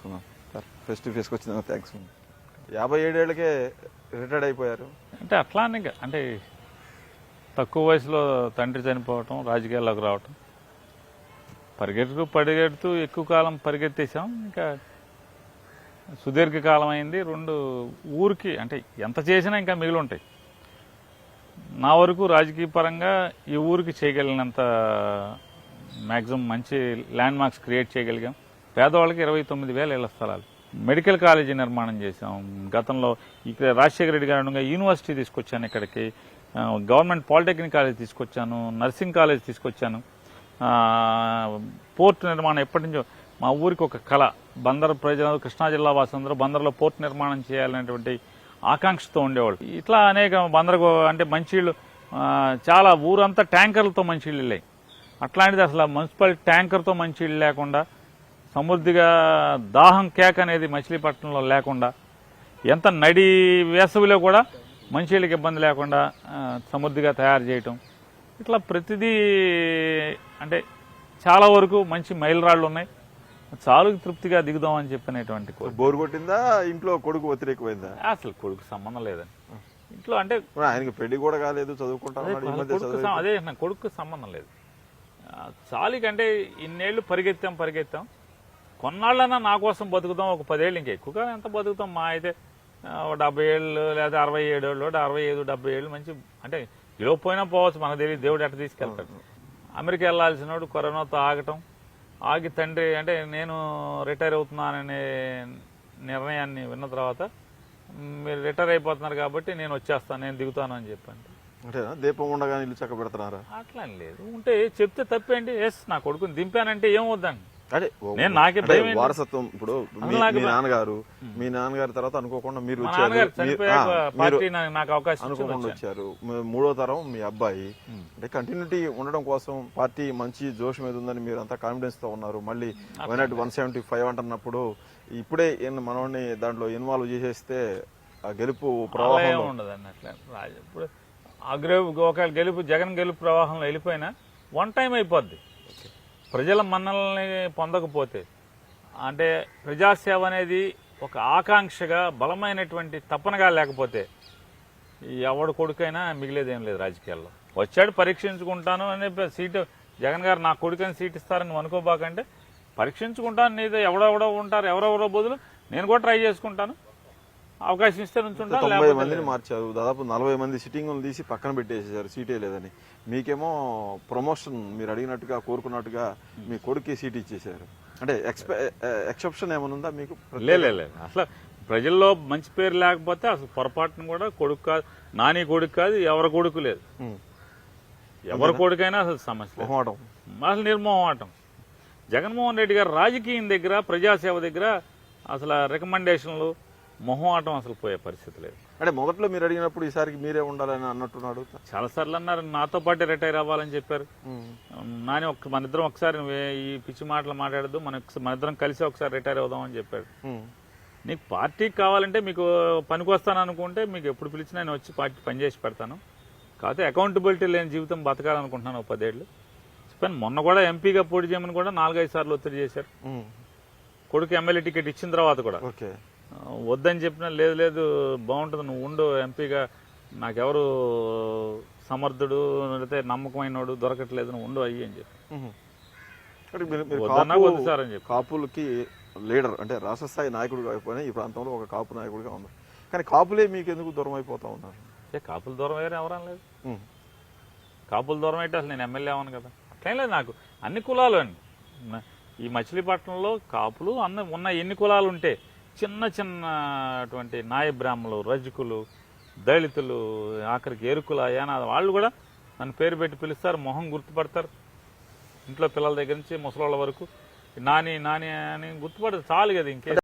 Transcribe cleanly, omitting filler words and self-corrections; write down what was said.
Sir face to ఫేస్కి వచ్చిన thanks. 57 ఏళ్ళకే retired అయిపోయారు. అంటే అట్లానే అంటే తక్కువ వయసులో తండ్రి చనిపోవటం, రాజకీయాల్లోకి రావటం, పరిగెడుతూ ఎక్కువ కాలం పరిగెత్తేసాం. ఇంకా సుదీర్ఘకాలం అయింది. రెండు ఊరికి అంటే ఎంత చేసినా ఇంకా మిగిలి ఉంటాయి. నా వరకు రాజకీయ పరంగా ఈ ఊరికి చేయగలిగినంత మ్యాక్సిమం మంచి ల్యాండ్ మార్క్స్ క్రియేట్ చేయగలిగాం. పేదవాళ్ళకి 29,000 ఇళ్ల స్థలాలు, మెడికల్ కాలేజీ నిర్మాణం చేశాం. గతంలో ఇక్కడ రాజశేఖర రెడ్డి గారు యూనివర్సిటీ తీసుకొచ్చాను, ఇక్కడికి గవర్నమెంట్ పాలిటెక్నిక్ కాలేజ్ తీసుకొచ్చాను, నర్సింగ్ కాలేజ్ తీసుకొచ్చాను. పోర్ట్ నిర్మాణం ఎప్పటి నుంచో మా ఊరికి ఒక కళ. బందర్ ప్రజలు, కృష్ణా జిల్లా వాసులందరూ బందర్లో పోర్ట్ నిర్మాణం చేయాలనేటువంటి ఆకాంక్షతో ఉండేవాళ్ళు. ఇట్లా అనేక బందరకు అంటే మంచిళ్ళు చాలా ఊరంతా ట్యాంకర్లతో మంచిళ్ళు వెళ్ళాయి. అట్లాంటిది అసలు మున్సిపల్ ట్యాంకర్తో మంచిళ్ళు లేకుండా, సమృద్ధిగా దాహం కేక అనేది మచిలీపట్నంలో లేకుండా, ఎంత నడి వేసవిలో కూడా మంచిళ్ళకి ఇబ్బంది లేకుండా సమృద్ధిగా తయారు చేయటం, ఇట్లా ప్రతిదీ అంటే చాలా వరకు మంచి మైలురాళ్ళు ఉన్నాయి. చాలు తృప్తిగా దిగుదామని చెప్పినటువంటి బోర్ కొట్టిందా, ఇంట్లో కొడుకు వ్యతిరేకమైందా? అసలు కొడుకు సంబంధం లేదని ఇంట్లో. అంటే ఆయనకి పెళ్లి కూడా కాలేదు, చదువుకుంటాను, అదే కొడుకు సంబంధం లేదు. చాలుకంటే ఇన్నేళ్లు పరిగెత్తాం, కొన్నాళ్ళన్నా నా కోసం బతుకుతాం. ఒక 10 ఏళ్ళు, ఇంకా ఎక్కువగా ఎంత బతుకుతాం? మా అయితే 70 ఏళ్ళు లేదా 67 ఏళ్ళు, 65, 70 ఏళ్ళు మంచి అంటే ఇలా పోయినా పోవచ్చు, మనకు తెలియదు దేవుడు ఎట్లా తీసుకెళ్తాడు. అమెరికా వెళ్లాల్సిన వాడు కరోనాతో ఆగి తండ్రి అంటే నేను రిటైర్ అవుతున్నాననే నిర్ణయాన్ని విన్న తర్వాత, మీరు రిటైర్ అయిపోతున్నారు కాబట్టి నేను వచ్చేస్తాను, నేను దిగుతాను అని చెప్పండి. అంటే దీపం ఉండగా ఇల్లు చక్క పెడుతున్నారా? అట్లా లేదు, ఉంటే చెప్తే తప్పేంటి. ఎస్, నా కొడుకుని దింపానంటే ఏం వద్దండి. అదే నేను నాకే భయం. వారసత్వం ఇప్పుడు మీ నాన్నగారి తర్వాత అనుకోకుండా మీరు అనుకోకుండా వచ్చారు. 3వ తరం మీ అబ్బాయి. అంటే కంటిన్యూటీ ఉండడం కోసం పార్టీ మంచి జోష్ మీద ఉందని మీరు అంతా కాన్ఫిడెన్స్ తో ఉన్నారు. మళ్ళీ 175 అంటున్నప్పుడు ఇప్పుడే మనోడిని దాంట్లో ఇన్వాల్వ్ చేసేస్తే ఆ గెలుపు ప్రవాహం ఉండదండి. అట్లా ఇప్పుడు ఒకవేళ జగన్ గెలుపు ప్రవాహంలో వెళ్ళిపోయినా వన్ టైం అయిపోద్ది. ప్రజల మన్నల్ని పొందకపోతే, అంటే ప్రజాసేవ అనేది ఒక ఆకాంక్షగా బలమైనటువంటి తపనగా లేకపోతే ఎవడు కొడుకైనా మిగిలేదేం లేదు రాజకీయాల్లో. వచ్చాడు పరీక్షించుకుంటాను అనే సీటు జగన్ గారు నా కొడుకని సీట్ ఇస్తారని అనుకోబాకంటే, పరీక్షించుకుంటాను, నీతో ఎవడెవడో ఉంటారు, ఎవరెవరో బదులు నేను కూడా ట్రై చేసుకుంటాను, అవకాశం ఇస్తే నుంచుంటాను. 90 మందిని మార్చారు, దాదాపు 40 మంది సిట్టింగులు తీసి పక్కన పెట్టేసేసారు, సీటే లేదని. మీకేమో ప్రమోషన్ మీరు అడిగినట్టుగా కోరుకున్నట్టుగా మీ కొడుకు సీట్ ఇచ్చేసారు. అంటే ఎక్సెప్షన్ ఏమైనా ఉందా మీకు? లేదు, అసలు ప్రజల్లో మంచి పేరు లేకపోతే అసలు పొరపాటును కూడా కొడుకు కాదు, నాని కొడుకు కాదు, ఎవరి కొడుకు లేదు. ఎవరి కొడుకైనా అసలు సమస్య, అసలు నిర్మోహమాటం. జగన్మోహన్ రెడ్డి గారు రాజకీయం దగ్గర, ప్రజాసేవ దగ్గర అసలు రికమెండేషన్లు, మొహమాటం అసలు పోయే పరిస్థితి లేదు. అంటే మొదట్లో మీరు అడిగినప్పుడు ఈసారికి మీరే ఉండాలని అన్నట్టున్నాడు. చాలా సార్లు అన్నారు, నాతో పాటే రిటైర్ అవ్వాలని చెప్పారు. నాని మన ఇద్దరం ఒకసారి ఈ పిచ్చి మాటలు మాట్లాడద్దు, మన ఇద్దరం కలిసి ఒకసారి రిటైర్ అవుదాం అని చెప్పాడు. నీకు పార్టీకి కావాలంటే, మీకు పనికి వస్తాను అనుకుంటే మీకు ఎప్పుడు పిలిచినా నేను వచ్చి పార్టీ పనిచేసి పెడతాను. కాకపోతే అకౌంటబిలిటీ లేని జీవితం బతకాలనుకుంటున్నాను 10 ఏళ్ళు చెప్పాను. మొన్న కూడా ఎంపీగా పోటీ చేయమని కూడా 4-5 సార్లు ఒత్తిడి చేశారు. కొడుకు ఎమ్మెల్యే టికెట్ ఇచ్చిన తర్వాత కూడా వద్దని చెప్పినా, లేదు బాగుంటుంది, నువ్వు ఉండు ఎంపీగా, నాకెవరు సమర్థుడు అయితే నమ్మకమైనోడు దొరకట్లేదు, నువ్వు ఉండు అయ్యి అని చెప్పి వద్దు సార్ అని చెప్పి. కాపులకి లీడర్ అంటే రాష్ట్ర స్థాయి నాయకుడు కాకపోయినా ఈ ప్రాంతంలో ఒక కాపు నాయకుడిగా ఉన్నారు. కానీ కాపులే మీకు ఎందుకు దూరం అయిపోతా ఉన్నారు? కాపులు దూరం అయ్యారు ఎవరం లేదు. కాపులు దూరం అయితే అసలు నేను ఎమ్మెల్యే అవ్వను కదా. అట్లేం లేదు, నాకు అన్ని కులాలు అండి. ఈ మచిలీపట్నంలో కాపులు ఉన్న ఎన్ని కులాలు ఉంటే, చిన్నటువంటి నాయ బ్రాహ్మలు, రజకులు, దళితులు, ఆఖరికి ఎరుకుల, యానాద వాళ్ళు కూడా నన్ను పేరు పెట్టి పిలుస్తారు, మొహం గుర్తుపడతారు. ఇంట్లో పిల్లల దగ్గర నుంచి ముసలోళ్ళ వరకు నాని అని గుర్తుపడతారు. చాలు కదా ఇంకే.